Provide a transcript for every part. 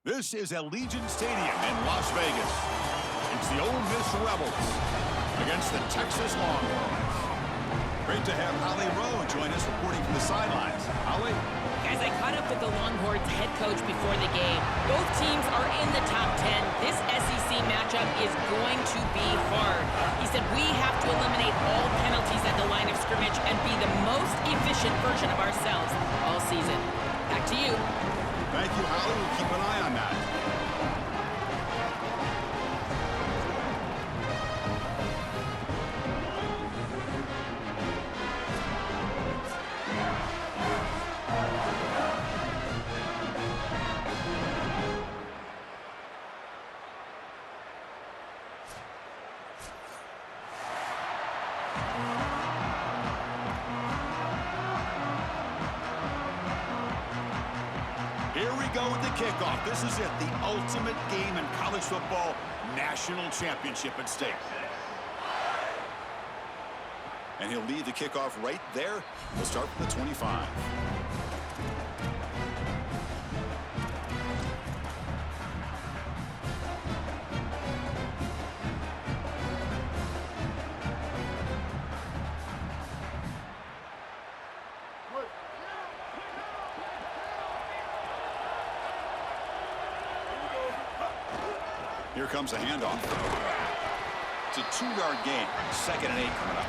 This is Allegiant Stadium in Las Vegas. It's the Ole Miss Rebels against the Texas Longhorns. Great to have Holly Rowe join us reporting from the sidelines. Holly? Guys, I caught up with the Longhorns head coach before the game. Both teams are in the top 10. This SEC matchup is going to be hard. He said we have to eliminate all penalties at the line of scrimmage and be the most efficient version of ourselves all season. Back to you. Thank you, Holly. We'll keep an eye on that. Here we go with the kickoff. This is it, the ultimate game in college football, national championship at stake. And he'll lead the kickoff right there. We'll start from the 25. Here comes a handoff. It's a 2-yard gain. 2nd and 8 coming up.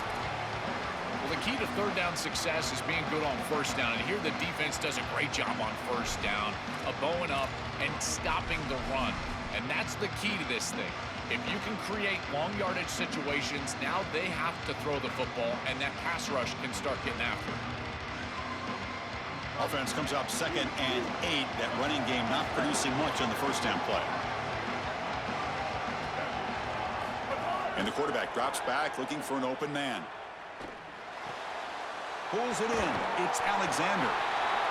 Well, the key to third down success is being good on first down. And here the defense does a great job on first down of bowing up and stopping the run. And that's the key to this thing. If you can create long yardage situations, now they have to throw the football, and that pass rush can start getting after it. Offense comes up 2nd and 8. That running game not producing much on the first down play. And the quarterback drops back, looking for an open man. Pulls it in. It's Alexander,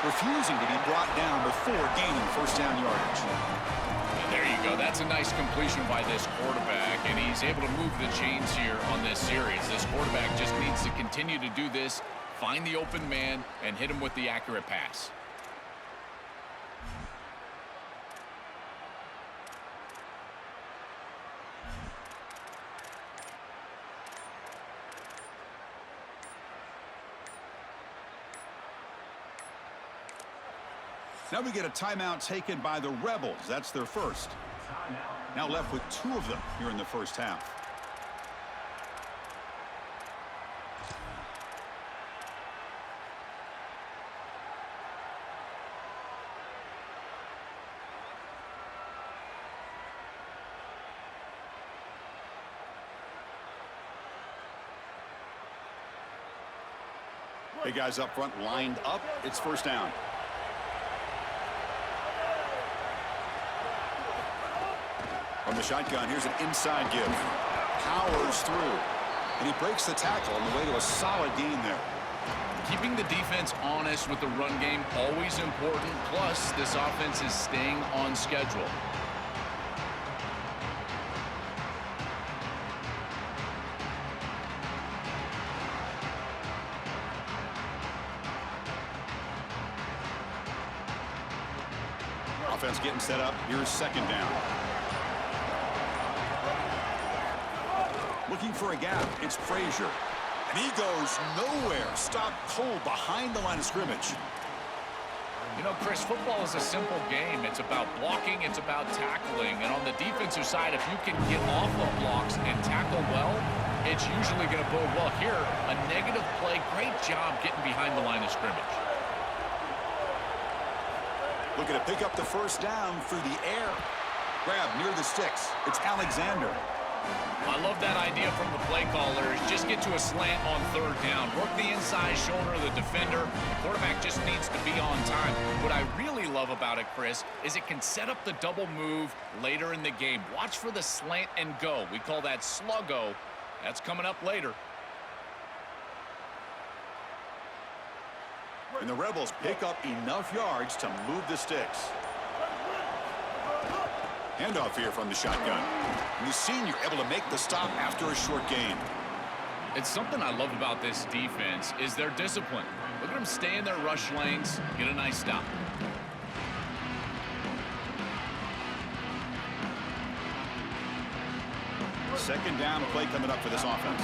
refusing to be brought down before gaining first down yardage. And there you go. That's a nice completion by this quarterback, and he's able to move the chains here on this series. This quarterback just needs to continue to do this, find the open man, and hit him with the accurate pass. Now we get a timeout taken by the Rebels. That's their first. Now left with 2 of them here in the first half. Hey, guys up front lined up. It's first down. From the shotgun, here's an inside give. Powers through. And he breaks the tackle on the way to a solid gain there. Keeping the defense honest with the run game, always important. Plus, this offense is staying on schedule. Offense getting set up. Here's 2nd down. Looking for a gap. It's Frazier. And he goes nowhere. Stopped cold behind the line of scrimmage. You know, Chris, football is a simple game. It's about blocking. It's about tackling. And on the defensive side, if you can get off of blocks and tackle well, it's usually going to bode well. Here, a negative play. Great job getting behind the line of scrimmage. Looking to pick up the first down through the air. Grab near the sticks. It's Alexander. I love that idea from the play caller. Just get to a slant on 3rd down. Work the inside shoulder of the defender. The quarterback just needs to be on time. What I really love about it, Chris, is it can set up the double move later in the game. Watch for the slant and go. We call that sluggo. That's coming up later. And the Rebels pick up enough yards to move the sticks. Handoff here from the shotgun. And the senior able to make the stop after a short gain. It's something I love about this defense is their discipline. Look at them stay in their rush lanes, get a nice stop. second down play coming up for this offense.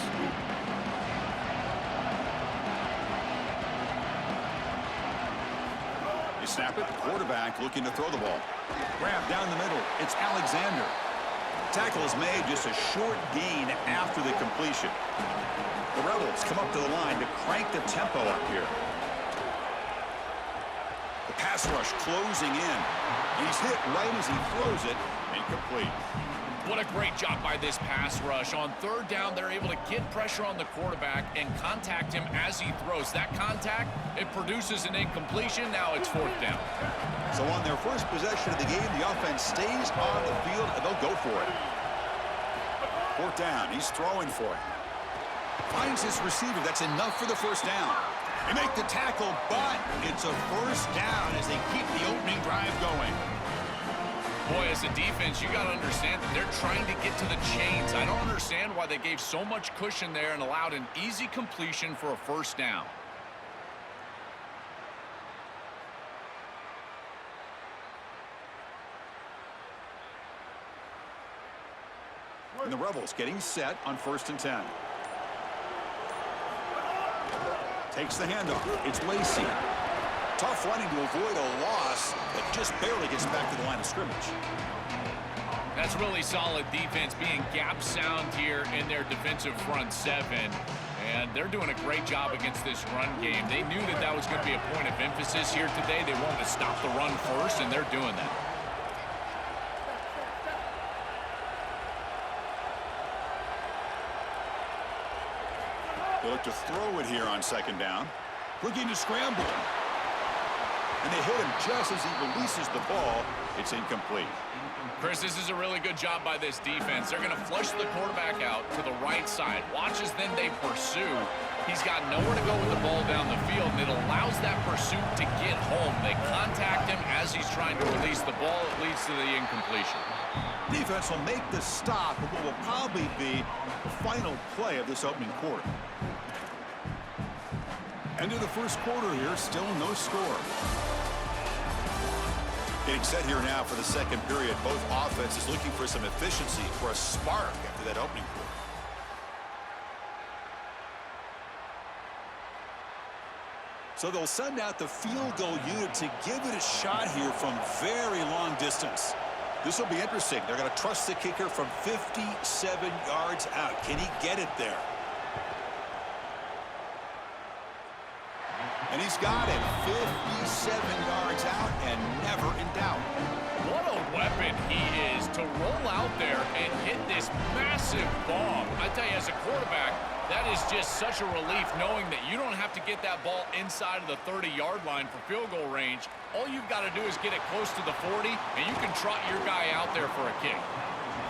You snap it, quarterback looking to throw the ball. Grab down the middle. It's Alexander. Tackle is made, just a short gain after the completion. The Rebels come up to the line to crank the tempo up here. The pass rush closing in. He's hit right as he throws it. Incomplete. What a great job by this pass rush. On third down, they're able to get pressure on the quarterback and contact him as he throws. That contact, it produces an incompletion. Now it's fourth down. So on their first possession of the game, the offense stays on the field, and they'll go for it. Fourth down. He's throwing for it. Finds his receiver. That's enough for the first down. They make the tackle, but it's a first down as they keep the opening drive going. Boy, as a defense, you got to understand that they're trying to get to the chains. I don't understand why they gave so much cushion there and allowed an easy completion for a first down. And the Rebels getting set on 1st and 10. Takes the handoff. It's Lacey. Tough running to avoid a loss, but just barely gets back to the line of scrimmage. That's really solid defense, being gap sound here in their defensive front seven. And they're doing a great job against this run game. They knew that that was going to be a point of emphasis here today. They wanted to stop the run first, and they're doing that. They look to throw it here on 2nd down. Looking to scramble. And they hit him just as he releases the ball. It's incomplete. Chris, this is a really good job by this defense. They're going to flush the quarterback out to the right side. Watch as then they pursue. He's got nowhere to go with the ball down the field, and it allows that pursuit to get home. They contact him as he's trying to release the ball. It leads to the incompletion. Defense will make the stop of what will probably be the final play of this opening quarter. End of the first quarter here, still no score. Getting set here now for the second period. Both offenses looking for some efficiency, for a spark after that opening quarter. So they'll send out the field goal unit to give it a shot here from very long distance. This will be interesting. They're going to trust the kicker from 57 yards out. Can he get it there? And he's got it. 57 yards out and never in doubt. What a weapon he is to roll out there and hit this massive bomb. I tell you, as a quarterback, that is just such a relief knowing that you don't have to get that ball inside of the 30-yard line for field goal range. All you've got to do is get it close to the 40, and you can trot your guy out there for a kick.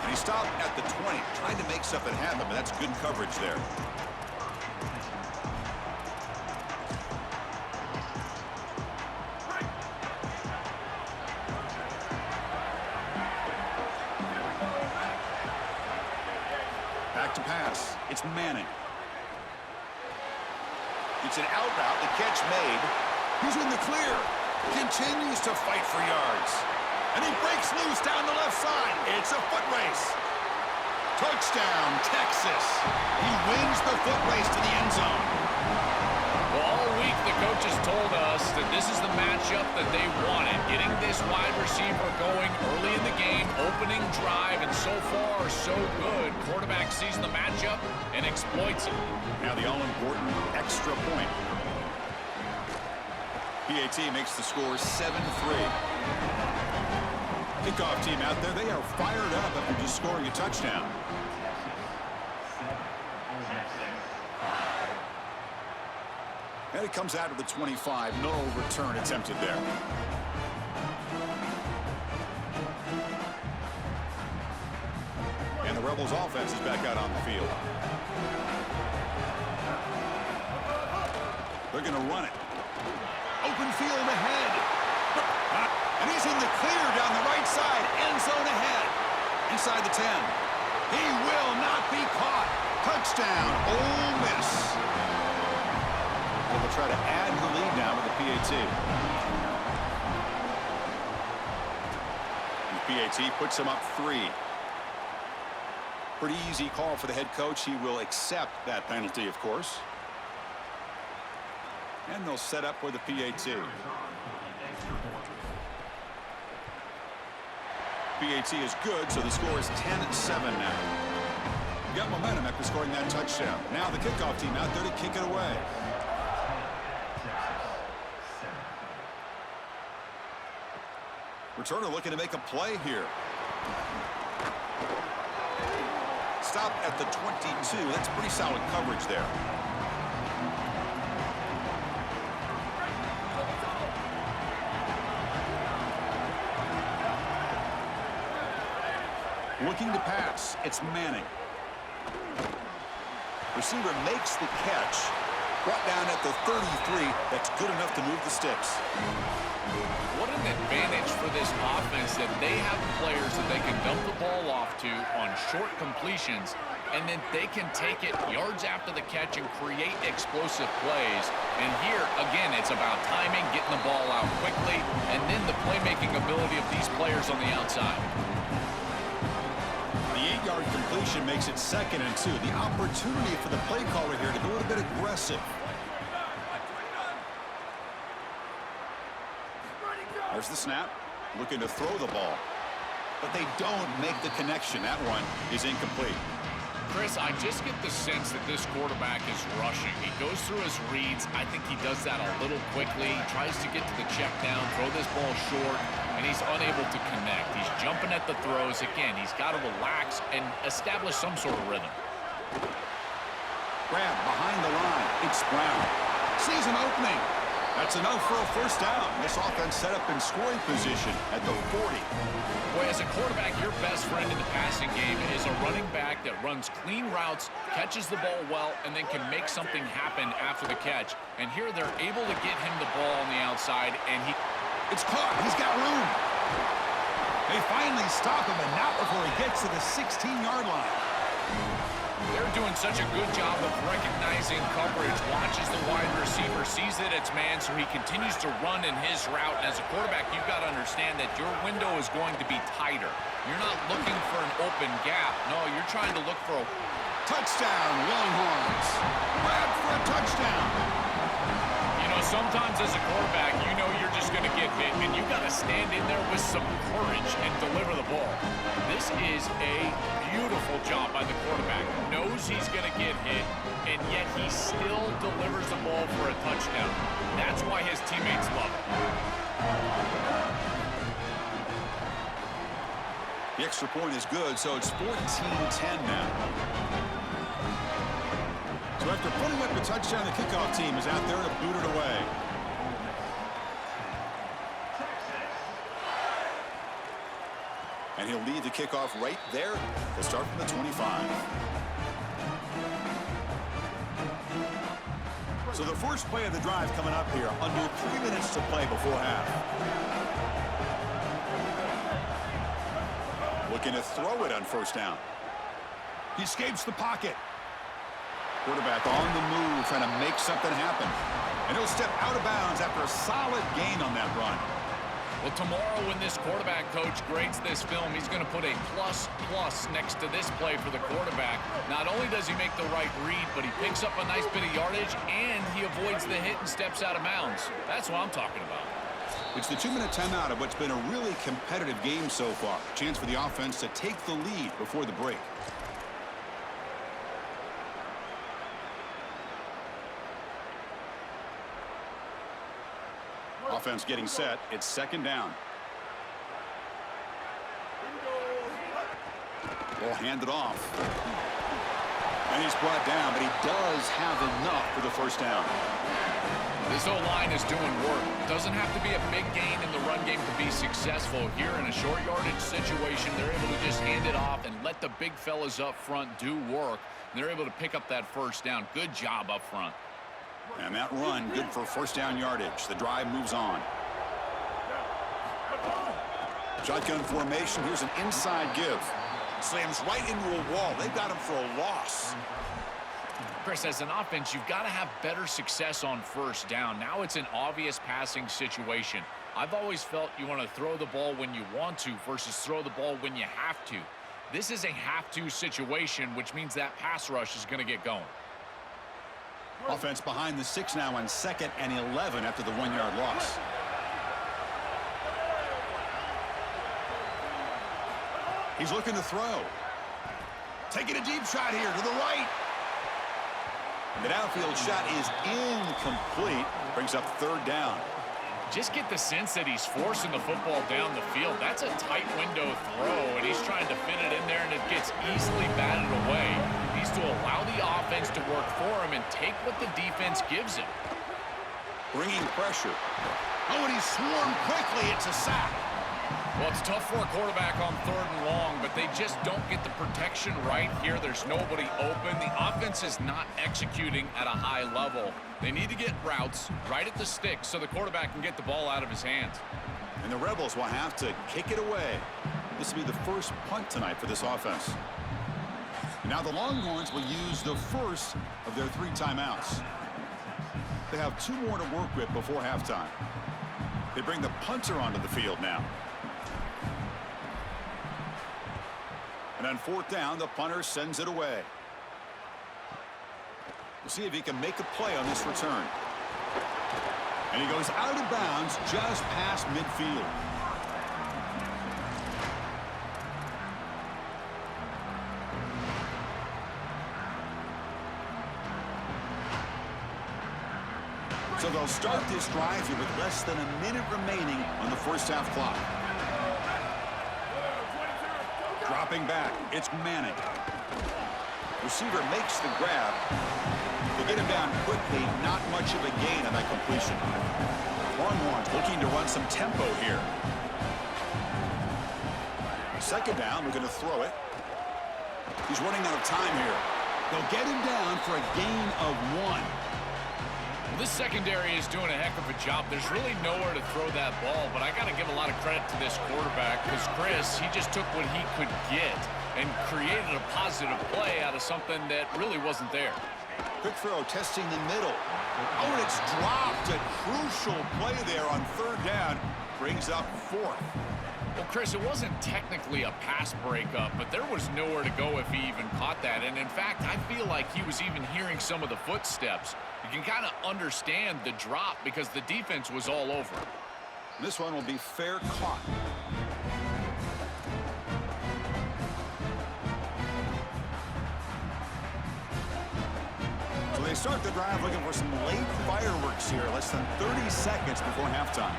And he stopped at the 20, trying to make something happen, but that's good coverage there. Back to pass. It's Manning. It's an out route. The catch made. He's in the clear. Continues to fight for yards. And he breaks loose down the left side. It's a foot race. Touchdown, Texas. He wins the foot race to the end zone. Well, all week the coaches told us that this is the matchup that they wanted. Getting this wide receiver going early in the game, opening drive, and so far, so good. Quarterback sees the matchup and exploits it. Now the all-important extra point. PAT makes the score 7-3. Kickoff team out there, they are fired up after just scoring a touchdown. And it comes out of the 25. No return attempted there. And the Rebels offense is back out on the field. They're going to run it. Open field ahead. And he's in the clear down the right side. End zone ahead. Inside the 10. He will not be caught. Touchdown, Ole Miss. And they'll try to add the lead now with the PAT. And the PAT puts him up 3. Pretty easy call for the head coach. He will accept that penalty, of course. And they'll set up with a PAT. PAT is good, so the score is 10-7 now. Got momentum after scoring that touchdown. Now the kickoff team out there to kick it away. Returner looking to make a play here. Stop at the 22. That's pretty solid coverage there. Looking to pass. It's Manning. Receiver makes the catch. Brought down at the 33. That's good enough to move the sticks. What an advantage for this offense that they have players that they can dump the ball off to on short completions, and then they can take it yards after the catch and create explosive plays. And here, again, it's about timing, getting the ball out quickly, and then the playmaking ability of these players on the outside. The 8-yard completion makes it 2nd and 2. The opportunity for the play caller here to be a little bit aggressive. There's the snap. Looking to throw the ball. But they don't make the connection. That one is incomplete. Chris, I just get the sense that this quarterback is rushing. He goes through his reads. I think he does that a little quickly. He tries to get to the check down, throw this ball short, and he's unable to connect. He's jumping at the throws. Again, he's got to relax and establish some sort of rhythm. Grab behind the line. It's Brown. Sees an opening. That's enough for a first down. This offense set up in scoring position at the 40. Boy, as a quarterback, your best friend in the passing game is a running back that runs clean routes, catches the ball well, and then can make something happen after the catch. And here they're able to get him the ball on the outside, and it's caught. He's got room. They finally stop him, and not before he gets to the 16-yard line. They're doing such a good job of recognizing coverage, watches the wide receiver, sees that it's man, so he continues to run in his route. And as a quarterback, you've got to understand that your window is going to be tighter. You're not looking for an open gap. No, you're trying to look for a touchdown, Longhorns. Grab for a touchdown. You know, sometimes as a quarterback, you know you're just going to get hit, and you've got to stand in there with some courage and deliver the ball. This is a beautiful job by the quarterback. Knows he's going to get hit, and yet he still delivers the ball for a touchdown. That's why his teammates love him. The extra point is good, so it's 14-10 now. So after putting up a touchdown, the kickoff team is out there to boot it away. And he'll lead the kickoff right there to start from the 25. So the first play of the drive coming up here, under 3 minutes to play before half. Looking to throw it on first down. He escapes the pocket. Quarterback on the move, trying to make something happen. And he'll step out of bounds after a solid gain on that run. Well, tomorrow when this quarterback coach grades this film, he's going to put a plus next to this play for the quarterback. Not only does he make the right read, but he picks up a nice bit of yardage, and he avoids the hit and steps out of bounds. That's what I'm talking about. It's the 2-minute timeout of what's been a really competitive game so far. Chance for the offense to take the lead before the break. Offense getting set. It's second down. Ball handed off. And he's brought down, but he does have enough for the first down. This O-line is doing work. Doesn't have to be a big gain in the run game to be successful. Here in a short yardage situation, they're able to just hand it off and let the big fellas up front do work. And they're able to pick up that first down. Good job up front. And that run, good for first down yardage. The drive moves on. Shotgun formation. Here's an inside give. Slams right into a wall. They've got him for a loss. Chris, as an offense, you've got to have better success on first down. Now it's an obvious passing situation. I've always felt you want to throw the ball when you want to versus throw the ball when you have to. This is a have-to situation, which means that pass rush is going to get going. Offense behind the 6 now on 2nd and 11 after the 1-yard loss. He's looking to throw. Taking a deep shot here to the right. The downfield shot is incomplete. Brings up 3rd down. Just get the sense that he's forcing the football down the field. That's a tight window throw, and he's trying to fit it in there, and it gets easily batted away. He needs to allow the offense to work for him and take what the defense gives him. Bringing pressure. Oh, and he's swarmed quickly. It's a sack. Well, it's tough for a quarterback on 3rd and long, but they just don't get the protection right here. There's nobody open. The offense is not executing at a high level. They need to get routes right at the stick so the quarterback can get the ball out of his hands. And the Rebels will have to kick it away. This will be the first punt tonight for this offense. Now the Longhorns will use the first of their 3 timeouts. They have 2 more to work with before halftime. They bring the punter onto the field now. And on 4th down, the punter sends it away. We'll see if he can make a play on this return. And he goes out of bounds just past midfield. So they'll start this drive here with less than a minute remaining on the first half clock. Dropping back, it's Manning. Receiver makes the grab. They get him down quickly, not much of a gain on that completion. Longhorns looking to run some tempo here. 2nd down, we're going to throw it. He's running out of time here. They'll get him down for a gain of 1. Well, this secondary is doing a heck of a job. There's really nowhere to throw that ball, but I got to give a lot of credit to this quarterback because Chris, he just took what he could get and created a positive play out of something that really wasn't there. Quick throw, testing the middle. Oh, and it's dropped. A crucial play there on 3rd down. Brings up 4th. Well, Chris, it wasn't technically a pass breakup, but there was nowhere to go if he even caught that. And in fact, I feel like he was even hearing some of the footsteps. You can kind of understand the drop because the defense was all over him. This one will be fair caught. So they start the drive looking for some late fireworks here, less than 30 seconds before halftime.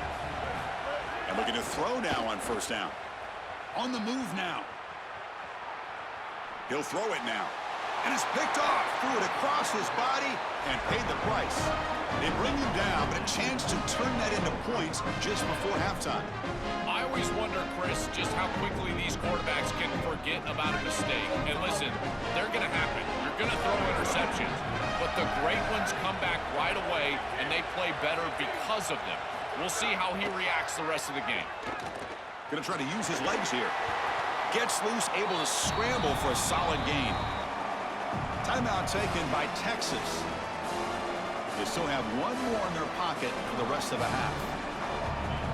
And looking to throw now on 1st down. On the move now. He'll throw it now. And it's picked off. Threw it across his body and paid the price. They bring him down, but a chance to turn that into points just before halftime. I always wonder, Chris, just how quickly these quarterbacks can forget about a mistake. And listen, they're going to happen. You're going to throw interceptions. But the great ones come back right away, and they play better because of them. We'll see how he reacts the rest of the game. Going to try to use his legs here. Gets loose, able to scramble for a solid gain. Timeout taken by Texas. They still have 1 more in their pocket for the rest of the half.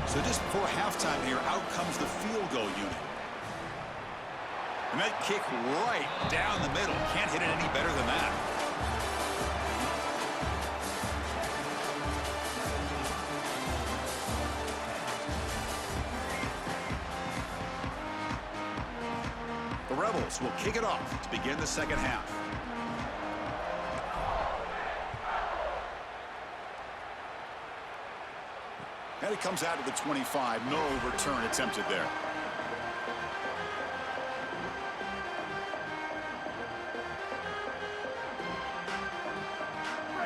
So just before halftime here, out comes the field goal unit. And that kick right down the middle. Can't hit it any better than that. The Rebels will kick it off to begin the 2nd half. And it comes out to the 25. No return attempted there.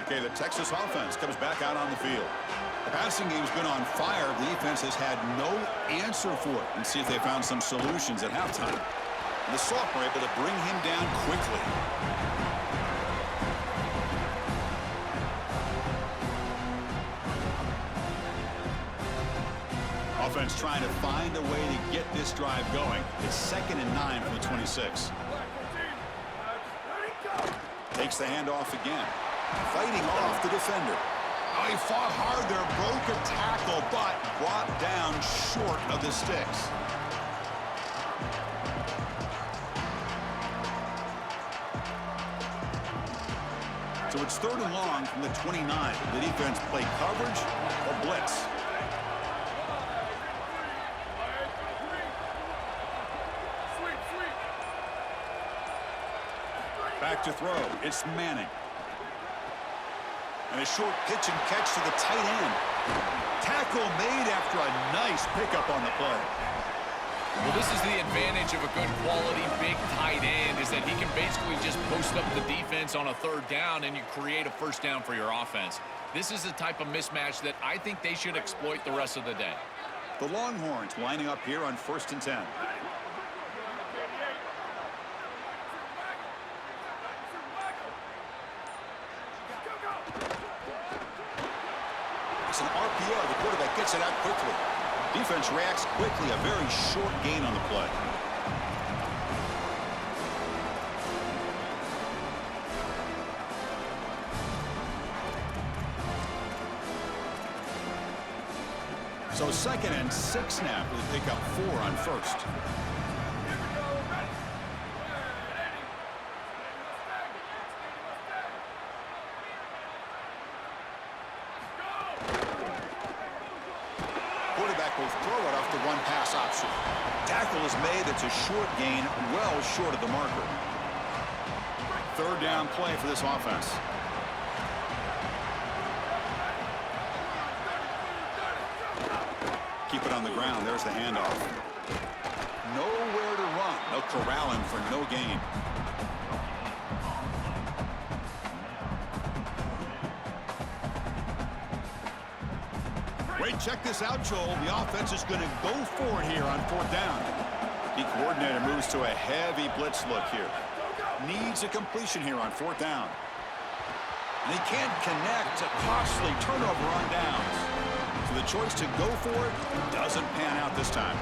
Okay, the Texas offense comes back out on the field. The passing game's been on fire. The defense has had no answer for it. And see if they found some solutions at halftime. And the sophomore able to bring him down quickly. Offense trying to find a way to get this drive going. It's 2nd and 9 from the 26. Takes the handoff again. Fighting off the defender. Oh, he fought hard there, broke a tackle, but brought down short of the sticks. So it's 3rd and long from the 29. The defense play coverage or blitz. Back to throw. It's Manning. And a short pitch and catch to the tight end. Tackle made after a nice pickup on the play. Well, this is the advantage of a good quality big tight end, is that he can basically just post up the defense on a 3rd down and you create a 1st down for your offense. This is the type of mismatch that I think they should exploit the rest of the day. The Longhorns lining up here on 1st and 10. It's an RPO. The quarterback gets it out quickly. Defense reacts quickly. A very short gain on the play. So 2nd and 6 now. We pick up 4 on 1st. Quarterback will throw it off the run-pass option. Tackle is made. It's a short gain, well short of the marker. 3rd down play for this offense. Keep it on the ground. There's the handoff. Nowhere to run. They'll corral him for no gain. Wait, check this out, Joel. The offense is going to go for it here on 4th down. The coordinator moves to a heavy blitz look here. Needs a completion here on 4th down. And he can't connect. A costly turnover on downs. So the choice to go for it doesn't pan out this time.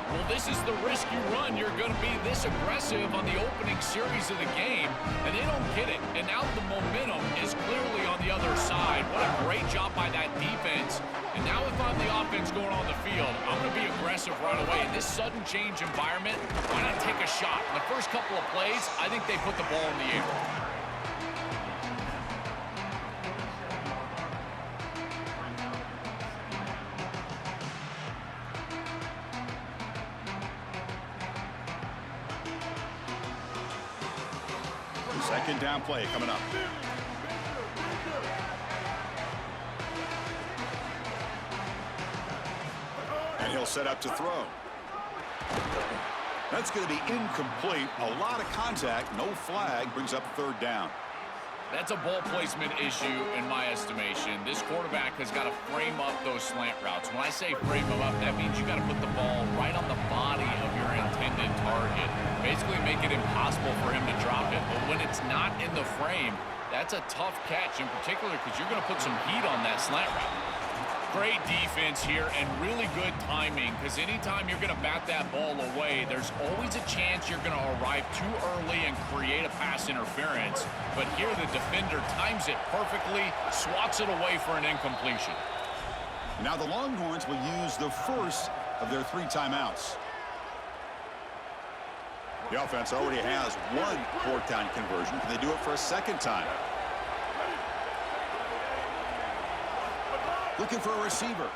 Well, this is the risk you run. You're going to be this aggressive on the opening series of the game, and they don't get it. And now the momentum is clearly on the other side. What a great job by that defense. And now if I'm the offense going on the field, I'm going to be aggressive right away. In this sudden change environment, why not take a shot? In the first couple of plays, I think they put the ball in the air. Second down play coming up. And he'll set up to throw. That's going to be incomplete. A lot of contact. No flag. Brings up 3rd down. That's a ball placement issue in my estimation. This quarterback has got to frame up those slant routes. When I say frame them up, that means you got to put the ball right on the body of your intended target. Basically make it impossible for him to drop it. But when it's not in the frame, that's a tough catch, in particular because you're going to put some heat on that slant route. Great defense here and really good timing, because anytime you're going to bat that ball away, there's always a chance you're going to arrive too early and create a pass interference. But here the defender times it perfectly, swats it away for an incompletion. Now the Longhorns will use the first of their 3 timeouts. The offense already has 1 4th down conversion. Can they do it for a 2nd time? Looking for a receiver.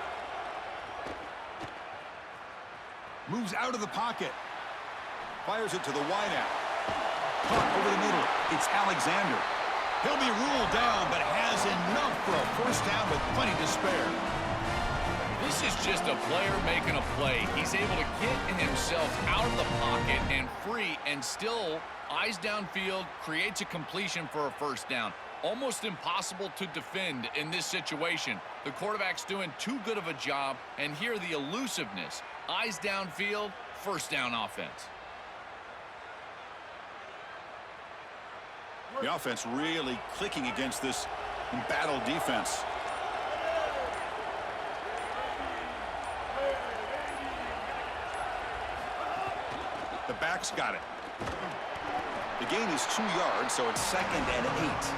Moves out of the pocket. Fires it to the wideout. Caught over the middle. It's Alexander. He'll be ruled down, but has enough for a 1st down with plenty to spare. This is just a player making a play. He's able to get himself out of the pocket and free, and still, eyes downfield, creates a completion for a 1st down. Almost impossible to defend in this situation. The quarterback's doing too good of a job, and here the elusiveness. Eyes downfield, 1st down offense. The offense really clicking against this embattled defense. The back's got it. The gain is 2 yards, so it's 2nd and 8.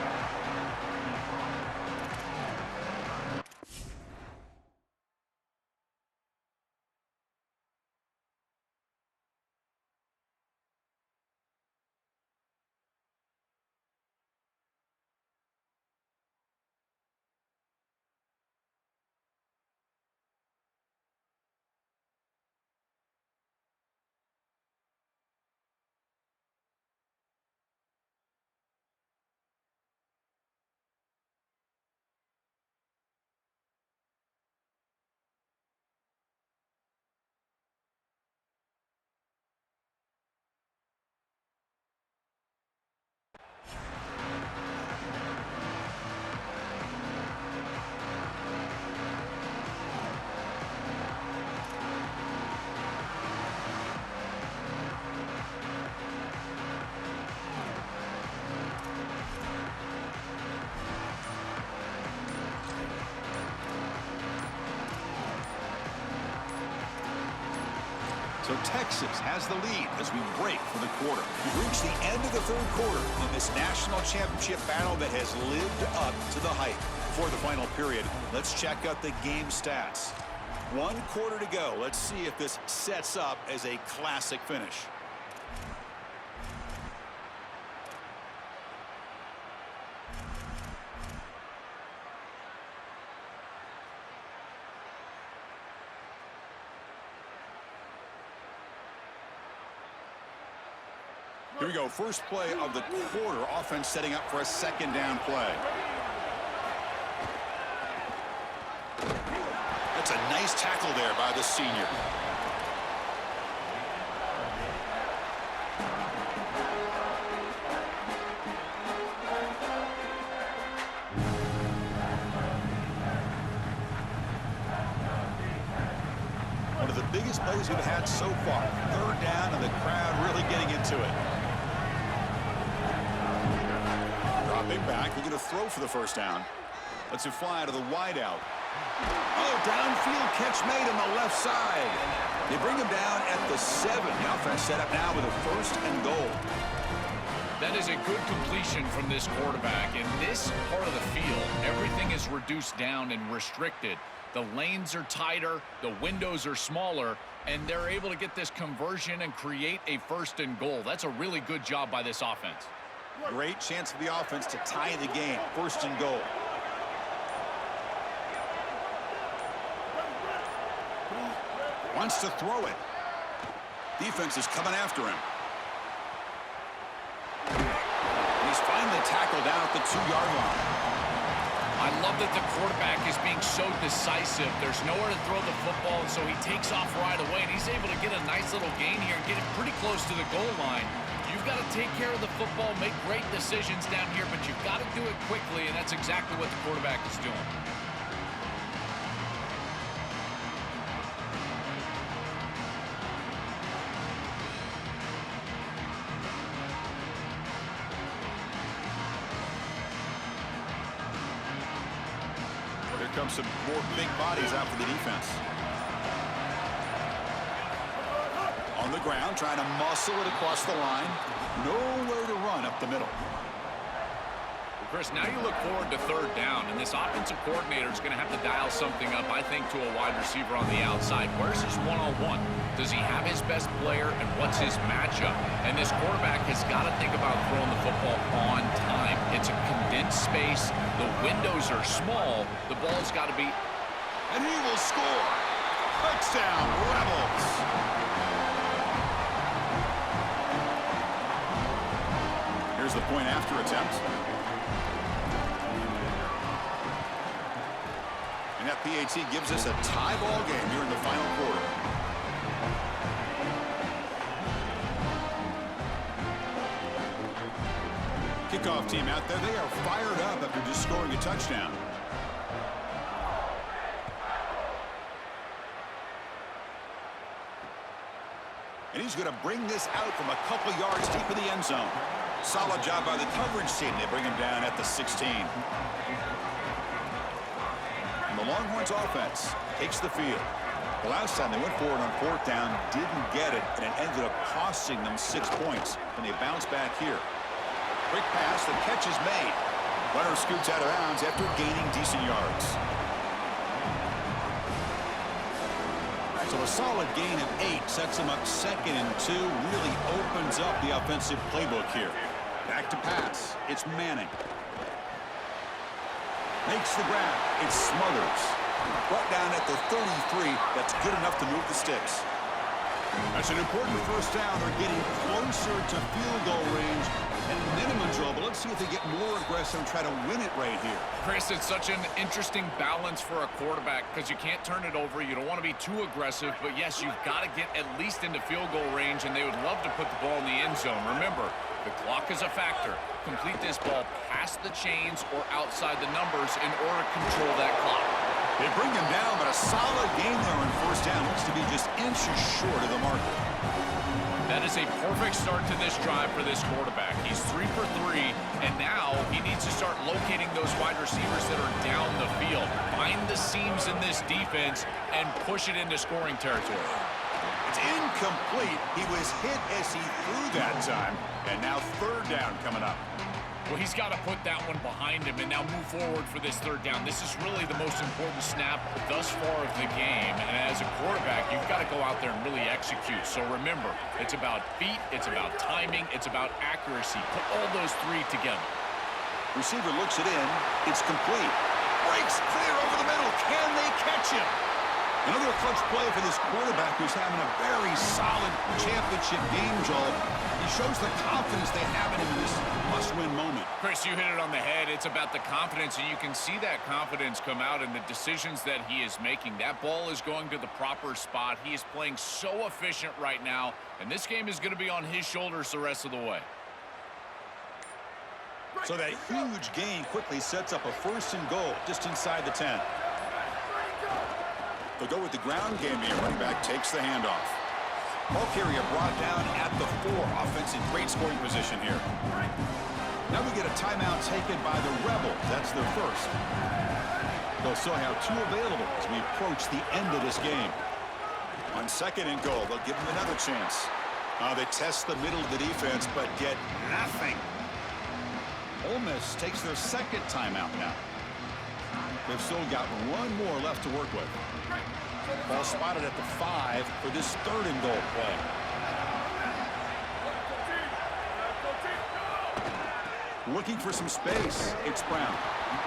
So Texas has the lead as we break for the quarter. We've reached the end of the third quarter in this national championship battle that has lived up to the hype. Before the final period, let's check out the game stats. 1 quarter to go. Let's see if this sets up as a classic finish. Here we go, first play of the quarter. Offense setting up for a second down play. That's a nice tackle there by the senior. One of the biggest plays we've had so far. Third down and the crowd really getting into it. Dropping back, looking to throw for the first down. Lets it fly to the wideout. Oh, downfield catch made on the left side. They bring him down at the 7. The offense set up now with a first and goal. That is a good completion from this quarterback. In this part of the field, everything is reduced down and restricted. The lanes are tighter, the windows are smaller, and they're able to get this conversion and create a first and goal. That's a really good job by this offense. Great chance for the offense to tie the game. First and goal. Wants to throw it. Defense is coming after him. He's finally tackled down at the 2-yard line. I love that the quarterback is being so decisive. There's nowhere to throw the football, and so he takes off right away, and he's able to get a nice little gain here and get it pretty close to the goal line. You've got to take care of the football, make great decisions down here, but you've got to do it quickly, and that's exactly what the quarterback is doing. Here comes some more big bodies out for the defense. On the ground, trying to muscle it across the line. Nowhere to run up the middle. Chris, now you look forward to third down, and this offensive coordinator is going to have to dial something up, I think, to a wide receiver on the outside. Where's his one-on-one? Does he have his best player, and what's his matchup? And this quarterback has got to think about throwing the football on time. It's a condensed space. The windows are small. The ball's got to be... And he will score. Touchdown, Rebels. Here's the point after attempt. And that PAT gives us a tie ball game here in the final quarter. Kickoff team out there. They are fired up after just scoring a touchdown. And he's going to bring this out from a couple yards deep in the end zone. Solid job by the coverage team. They bring him down at the 16. And the Longhorns offense takes the field. The last time they went forward on fourth down, didn't get it, and it ended up costing them 6 points. And they bounce back here. Quick pass, the catch is made. Runner scoots out of bounds after gaining decent yards. So a solid gain of 8 sets him up 2nd and 2. Really opens up the offensive playbook here. Back to pass. It's Manning. Makes the grab. It's Smothers. Brought down at the 33. That's good enough to move the sticks. That's an important first down. They're getting closer to field goal range and minimum drill, but let's see if they get more aggressive and try to win it right here. Chris, it's such an interesting balance for a quarterback because you can't turn it over. You don't want to be too aggressive, but yes, you've got to get at least into field goal range, and they would love to put the ball in the end zone. Remember, the clock is a factor. Complete this ball past the chains or outside the numbers in order to control that clock. They bring him down, but a solid gain there on first down. Looks to be just inches short of the marker. That is a perfect start to this drive for this quarterback. He's 3 for 3, and now he needs to start locating those wide receivers that are down the field. Find the seams in this defense and push it into scoring territory. It's incomplete. He was hit as he threw that time. And now third down coming up. Well, he's got to put that one behind him and now move forward for this third down. This is really the most important snap thus far of the game. And as a quarterback, you've got to go out there and really execute. So remember, it's about feet, it's about timing, it's about accuracy. Put all those three together. Receiver looks it in. It's complete. Breaks clear over the middle. Can they catch him? Another clutch play for this quarterback who's having a very solid championship game, Joel. He shows the confidence they have in him in this must-win moment. Chris, you hit it on the head. It's about the confidence, and you can see that confidence come out in the decisions that he is making. That ball is going to the proper spot. He is playing so efficient right now, and this game is going to be on his shoulders the rest of the way. So that huge gain quickly sets up a 1st and goal just inside the 10. They'll go with the ground game here. Running back takes the handoff. Ball carrier brought down at the 4. Offense in great scoring position here. Now we get a timeout taken by the Rebels. That's their first. They'll still have 2 available as we approach the end of this game. On 2nd and goal, they'll give them another chance. They test the middle of the defense, but get nothing. Ole Miss takes their 2nd timeout now. They've still got 1 more left to work with. Ball spotted at the 5 for this 3rd and goal play. Looking for some space. It's Brown.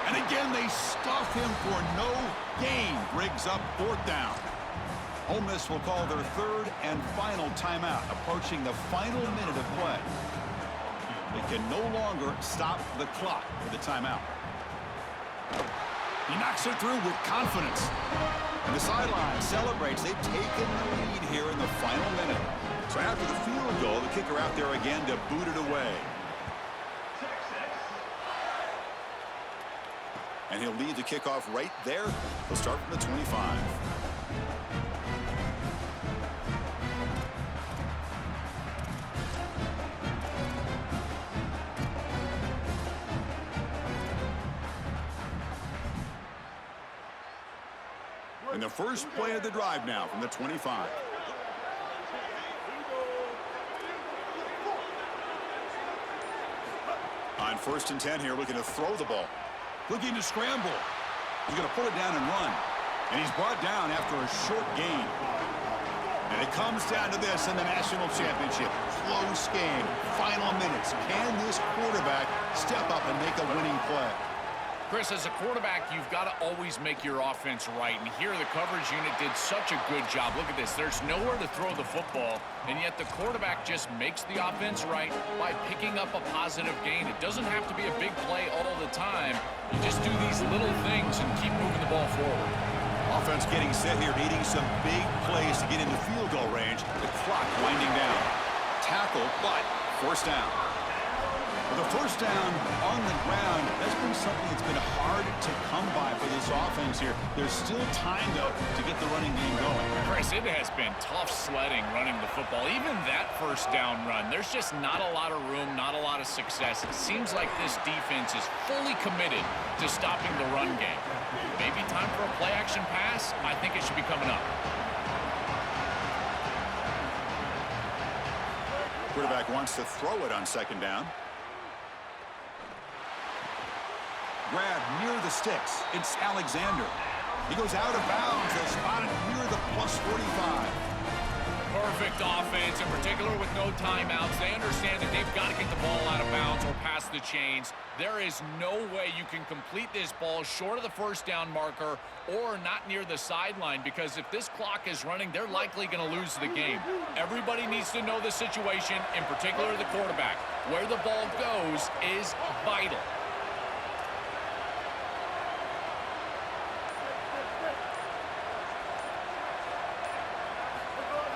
And again, they stuff him for no gain. Briggs up 4th down. Ole Miss will call their 3rd and final timeout, approaching the final minute of play. They can no longer stop the clock with the timeout. He knocks it through with confidence. And the sideline celebrates. They've taken the lead here in the final minute. So after the field goal, the kicker out there again to boot it away. And he'll lead the kickoff right there. He'll start from the 25. And the first play of the drive now from the 25. On 1st and 10 here, looking to throw the ball. Looking to scramble. He's going to pull it down and run. And he's brought down after a short gain. And it comes down to this in the national championship. Close game. Final minutes. Can this quarterback step up and make a winning play? Chris, as a quarterback, you've got to always make your offense right. And here the coverage unit did such a good job. Look at this. There's nowhere to throw the football, and yet the quarterback just makes the offense right by picking up a positive gain. It doesn't have to be a big play all the time. You just do these little things and keep moving the ball forward. Offense getting set here, needing some big plays to get into field goal range. The clock winding down. Tackle, but 1st down. With a 1st down on the ground, that's been something that's been hard to come by for this offense here. There's still time, though, to get the running game going. Chris, it has been tough sledding running the football. Even that 1st down run, there's just not a lot of room, not a lot of success. It seems like this defense is fully committed to stopping the run game. Maybe time for a play-action pass? I think it should be coming up. Quarterback wants to throw it on 2nd down. Grab near the sticks. It's Alexander. He goes out of bounds. They'll spot it near the plus 45. Perfect offense, in particular with no timeouts. They understand that they've got to get the ball out of bounds or past the chains. There is no way you can complete this ball short of the 1st down marker or not near the sideline, because if this clock is running, they're likely going to lose the game. Everybody needs to know the situation, in particular the quarterback. Where the ball goes is vital.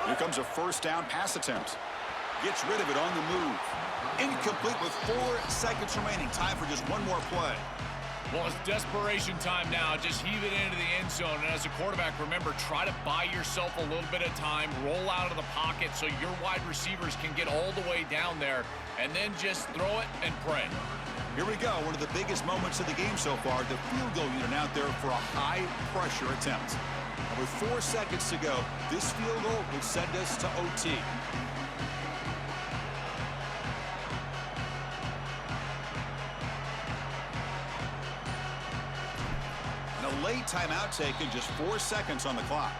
Here comes a 1st down pass attempt. Gets rid of it on the move. Incomplete with 4 seconds remaining. Time for just one more play. Well, it's desperation time now. Just heave it into the end zone. And as a quarterback, remember, try to buy yourself a little bit of time. Roll out of the pocket so your wide receivers can get all the way down there. And then just throw it and pray. Here we go. One of the biggest moments of the game so far. The field goal unit out there for a high-pressure attempt. And with 4 seconds to go, this field goal would send us to OT. And a late timeout taken, just 4 seconds on the clock.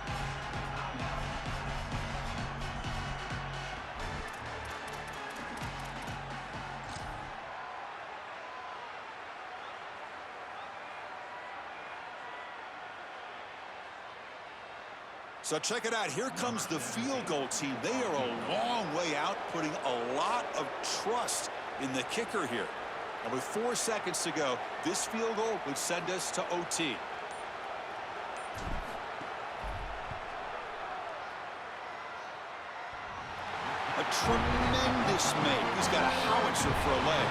So check it out. Here comes the field goal team. They are a long way out, putting a lot of trust in the kicker here. And with 4 seconds to go, this field goal would send us to OT. A tremendous make. He's got a howitzer for a leg.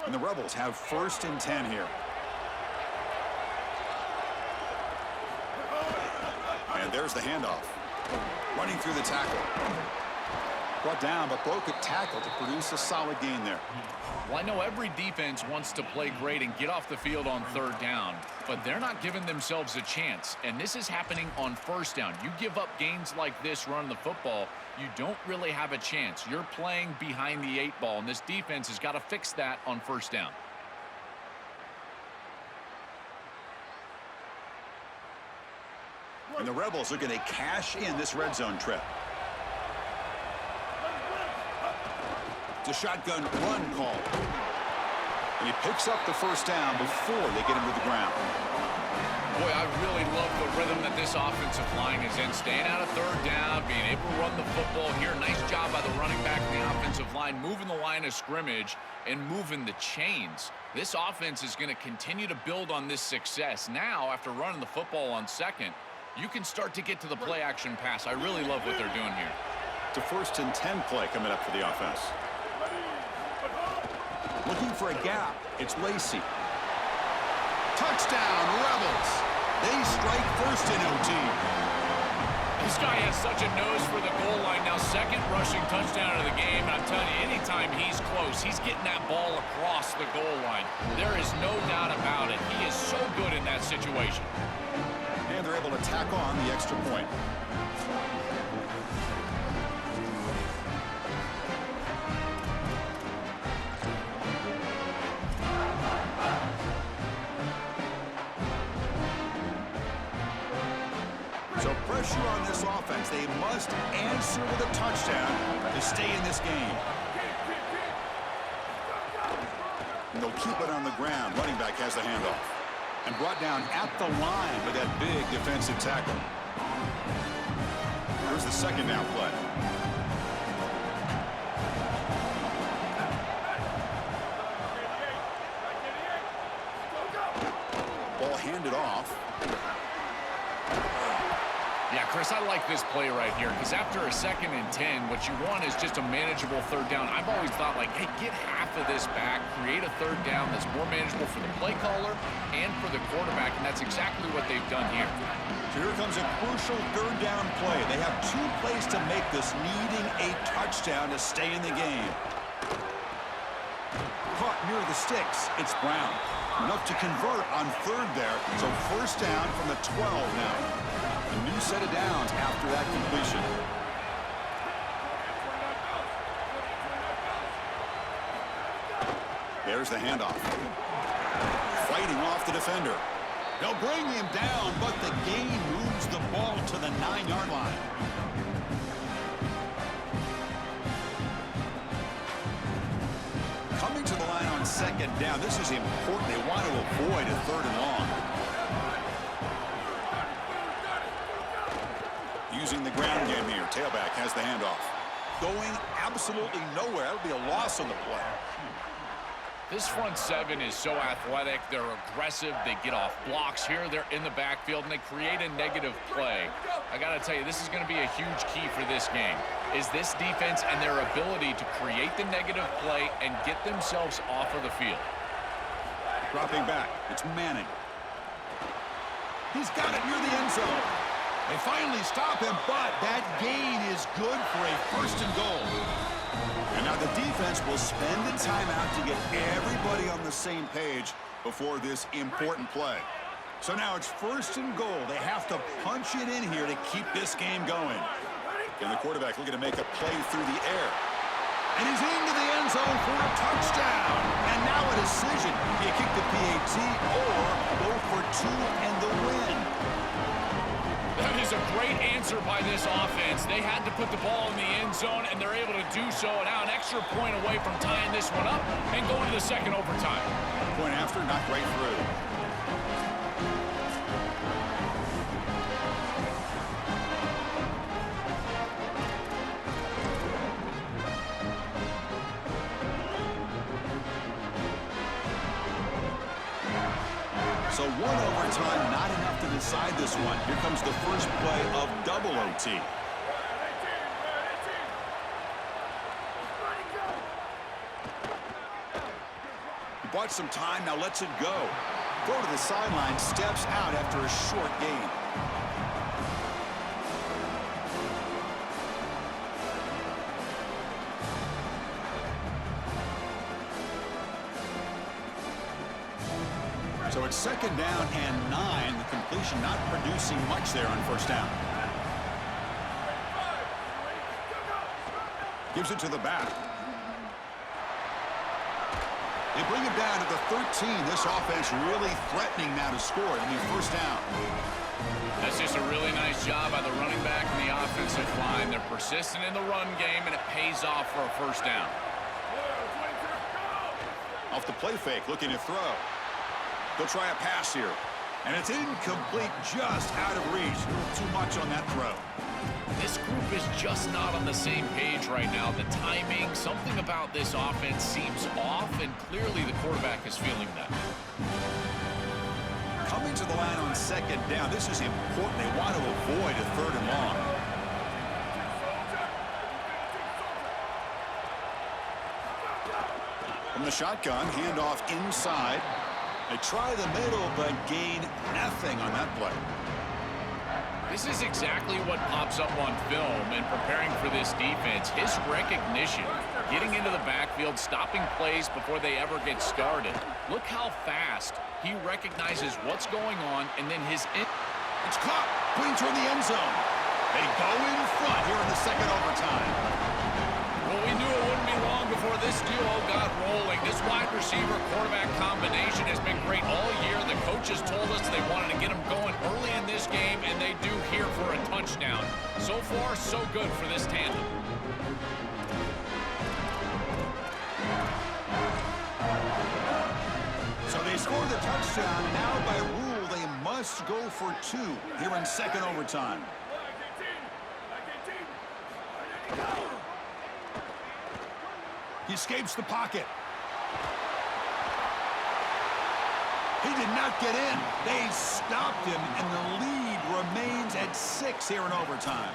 And the Rebels have 1st and 10 here. And there's the handoff. Running through the tackle. Brought down, but broke a tackle to produce a solid gain there. Well, I know every defense wants to play great and get off the field on 3rd down, but they're not giving themselves a chance. And this is happening on 1st down. You give up gains like this running the football, you don't really have a chance. You're playing behind the 8 ball, and this defense has got to fix that on 1st down. And the Rebels are going to cash in this red zone trip. It's a shotgun run call. And he picks up the 1st down before they get him to the ground. Boy, I really love the rhythm that this offensive line is in. Staying out of 3rd down, being able to run the football here. Nice job by the running back and the offensive line, moving the line of scrimmage and moving the chains. This offense is going to continue to build on this success. Now, after running the football on 2nd, you can start to get to the play-action pass. I really love what they're doing here. It's a 1st and 10 play coming up for the offense. Looking for a gap, it's Lacey. Touchdown, Rebels. They strike 1st in OT. This guy has such a nose for the goal line. Now, 2nd rushing touchdown of the game. And I'm telling you, anytime he's close, he's getting that ball across the goal line. There is no doubt about it. He is so good in that situation. And they're able to tack on the extra point. So pressure on this offense. They must answer with a touchdown to stay in this game. And they'll keep it on the ground. Running back has the handoff. And brought down at the line with that big defensive tackle. Here's the 2nd down play. Ball handed off. Yeah, Chris, I like this play right here because after a 2nd and 10, what you want is just a manageable 3rd down. I've always thought, like, hey, get half of this back, create a 3rd down that's more manageable for the play caller and for the quarterback, and that's exactly what they've done here. So here comes a crucial 3rd down play. They have 2 plays to make this, needing a touchdown to stay in the game. Caught near the sticks. It's Brown. Enough to convert on 3rd there. So 1st down from the 12 now. A new set of downs after that completion. There's the handoff. Fighting off the defender. They'll bring him down, but the gain moves the ball to the 9-yard line. Coming to the line on 2nd down. This is important. They want to avoid a 3rd and long. using the ground game here. Tailback has the handoff. Going absolutely nowhere. That'll be a loss on the play. This front seven is so athletic. They're aggressive. They get off blocks here. They're in the backfield, and they create a negative play. I got to tell you, this is going to be a huge key for this game, is this defense and their ability to create the negative play and get themselves off of the field. Dropping back. It's Manning. He's got it near the end zone. They finally stop him, but that gain is good for a first and goal. And now the defense will spend the timeout to get everybody on the same page before this important play. So now it's first and goal. They have to punch it in here to keep this game going. And the quarterback looking to make a play through the air. And he's into the end zone for a touchdown. And now a decision. Do you kick the PAT or go for two and the win? That is a great answer by this offense. They had to put the ball in the end zone, and they're able to do so. Now an extra point away from tying this one up and going to the second overtime. Point after, not right through. So one overtime, not enough to decide this one. Here comes the first play of double OT. He bought some time, now lets it go. Go to the sideline, steps out after a short gain. So it's second down and 9. The completion not producing much there on first down. Gives it to the back. They bring it down to the 13. This offense really threatening now to score. It'll be first down. That's just a really nice job by the running back and the offensive line. They're persistent in the run game, and it pays off for a first down. Off the play fake, looking to throw. They'll try a pass here. And it's incomplete, just out of reach. Too much on that throw. This group is just not on the same page right now. The timing, something about this offense seems off, and clearly the quarterback is feeling that. Coming to the line on second down, this is important. They want to avoid a third and long. From the shotgun, handoff inside. They try the middle, but gain nothing on that play. This is exactly what pops up on film in preparing for this defense. His recognition, getting into the backfield, stopping plays before they ever get started. Look how fast he recognizes what's going on, and then his... It's caught, pointing toward the end zone. They go in front here in the second overtime. Well, we knew it wouldn't be long before this duo got rolling. This wide receiver-quarterback combination has been great all year. The coaches told us they wanted to get them going early in this game, and they do here for a touchdown. So far, so good for this tandem. So they score the touchdown. Now, by rule, they must go for two here in second overtime. He escapes the pocket. He did not get in. They stopped him, and the lead remains at 6 here in overtime.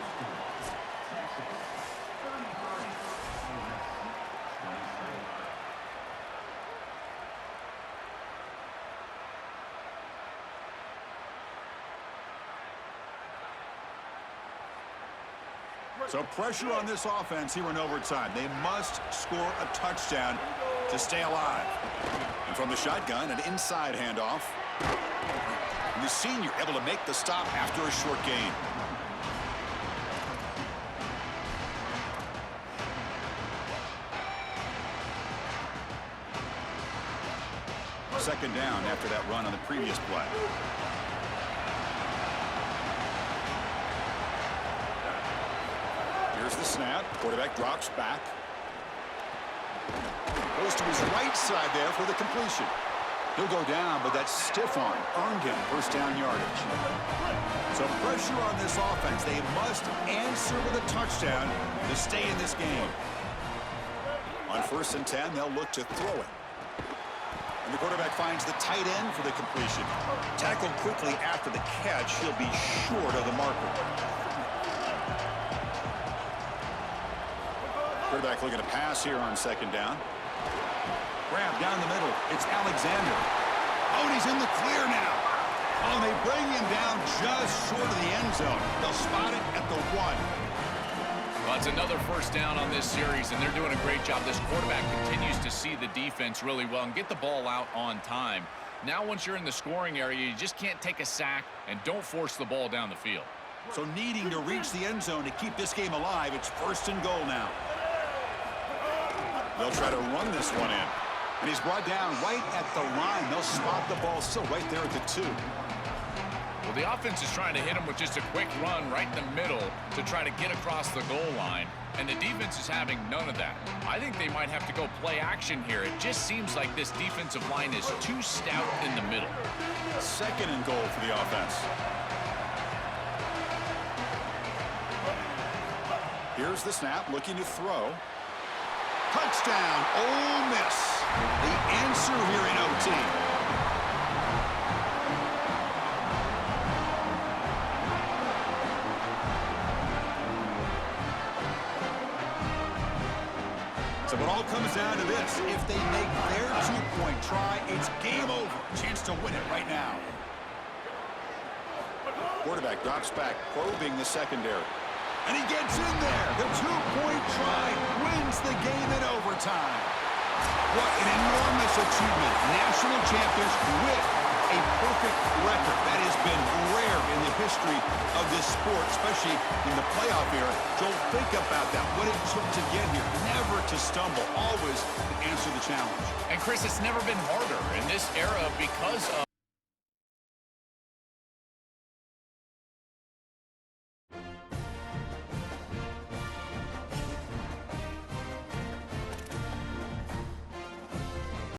So pressure on this offense here in overtime. They must score a touchdown to stay alive. And from the shotgun, an inside handoff. And the senior able to make the stop after a short gain. Second down after that run on the previous play. Here's the snap. Quarterback drops back. Goes to his right side there for the completion. He'll go down, but that stiff arm earned him first down yardage. So pressure on this offense. They must answer with a touchdown to stay in this game. On 1st and 10, they'll look to throw it. And the quarterback finds the tight end for the completion. Tackled quickly after the catch. He'll be short of the marker. Quarterback looking to pass here on 2nd down. Grab down the middle. It's Alexander. Oh, and he's in the clear now. Oh, and they bring him down just short of the end zone. They'll spot it at the 1. Well, it's another first down on this series, and they're doing a great job. This quarterback continues to see the defense really well and get the ball out on time. Now, once you're in the scoring area, you just can't take a sack and don't force the ball down the field. So needing to reach the end zone to keep this game alive, it's 1st and goal now. They'll try to run this one in. And he's brought down right at the line. They'll spot the ball still right there at the 2. Well, the offense is trying to hit him with just a quick run right in the middle to try to get across the goal line, and the defense is having none of that. I think they might have to go play action here. It just seems like this defensive line is too stout in the middle. 2nd and goal for the offense. Here's the snap, looking to throw. Touchdown, Ole Miss. The answer here in OT. So it all comes down to this. If they make their 2-point try, it's game over. Chance to win it right now. Quarterback drops back, probing the secondary. And he gets in there. The 2-point try wins the game in overtime. What an enormous achievement. National champions with a perfect record. That has been rare in the history of this sport, especially in the playoff era. Joel, think about that. What it took to get here. Never to stumble. Always to answer the challenge. And, Chris, it's never been harder in this era because of